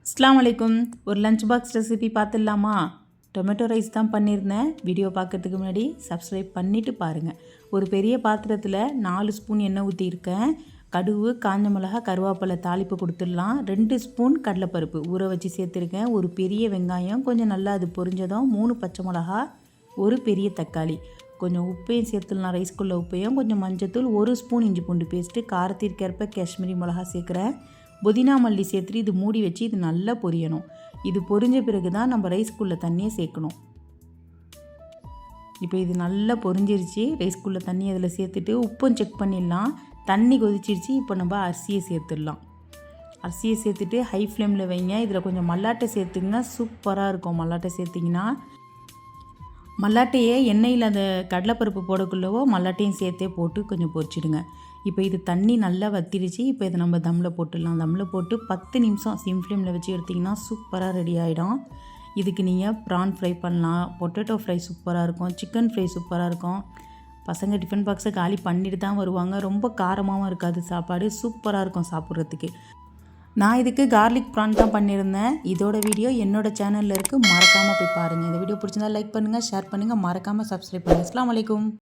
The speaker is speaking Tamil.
அஸ்ஸலாமு அலைக்கும். ஒரு லஞ்ச் பாக்ஸ் ரெசிபி பார்த்துடலாமா? டொமேட்டோ ரைஸ் தான் பண்ணியிருந்தேன். வீடியோ பார்க்கறதுக்கு முன்னாடி சப்ஸ்கிரைப் பண்ணிவிட்டு பாருங்கள். ஒரு பெரிய பாத்திரத்தில் 4 ஸ்பூன் எண்ணெய் ஊற்றியிருக்கேன். கடுகு, காஞ்ச மிளகா, கருவேப்பிலை தாளிப்பு கொடுத்துடலாம். 2 ஸ்பூன் கடலைப்பருப்பு ஊற வச்சு சேர்த்துருக்கேன். ஒரு பெரிய வெங்காயம், கொஞ்சம் நல்லா அது பொரிஞ்சதும் 3 பச்சை மிளகா, ஒரு பெரிய தக்காளி, கொஞ்சம் உப்பையும் சேர்த்துடலாம். ரைஸ்குள்ளே உப்பையும், கொஞ்சம் மஞ்சத்தூள், 1 ஸ்பூன் இஞ்சி பூண்டு பேஸ்ட்டு, காரத்திற்கேற்ப காஷ்மீரி மிளகா சேர்க்குறேன். புதினா மல்லி சேர்த்துட்டு இது மூடி வச்சு இது நல்லா பொரியணும். இது பொரிஞ்ச பிறகு தான் நம்ம ரைஸ்குள்ளே தண்ணியை சேர்க்கணும். இப்போ இது நல்லா பொரிஞ்சிருச்சு. ரைஸ்குள்ளே தண்ணி அதில் சேர்த்துட்டு உப்பும் செக் பண்ணிடலாம். தண்ணி கொதிச்சிருச்சு. இப்போ நம்ம அரிசியை சேர்த்துடலாம். அரிசியை சேர்த்துட்டு ஹை ஃப்ளேமில் வைங்க. இதில் கொஞ்சம் மல்லாட்டை சேர்த்துங்க, சூப்பராக இருக்கும். மல்லாட்டை சேர்த்திங்கன்னா மல்லாட்டையே எண்ணெயில் அந்த கடலைப்பருப்பு போடக்குள்ளவோ மல்லாட்டையும் சேர்த்தே போட்டு கொஞ்சம் பொரிச்சிடுங்க. இப்போ இது தண்ணி நல்லா வத்திடுச்சு. இப்போ இதை நம்ம தம்மில் போட்டுடலாம். தம்மில் போட்டு 10 நிமிஷம் சிம் ஃப்ளேமில் வச்சு எடுத்திங்கன்னா சூப்பராக ரெடி ஆகிடும். இதுக்கு நீங்கள் ப்ரான் ஃப்ரை பண்ணலாம், பொட்டேட்டோ ஃப்ரை சூப்பராக இருக்கும், சிக்கன் ஃப்ரை சூப்பராக இருக்கும். பசங்க டிஃபன் பாக்ஸை காலி பண்ணிட்டு தான் வருவாங்க. ரொம்ப காரமாகவும் இருக்காது சாப்பாடு, சூப்பராக இருக்கும் சாப்பிட்றதுக்கு. நான் இதுக்கு கார்லிக் ப்ரான் தான் பண்ணியிருந்தேன். இதோட வீடியோ என்னோடய சேனலில் இருக்குது, மறக்காமல் போய் பாருங்கள். இந்த வீடியோ பிடிச்சிருந்தா லைக் பண்ணுங்கள், ஷேர் பண்ணுங்கள், மறக்காமல் சப்ஸ்கிரைப் பண்ணுங்கள். அஸ்ஸலாமு அலைக்கும்.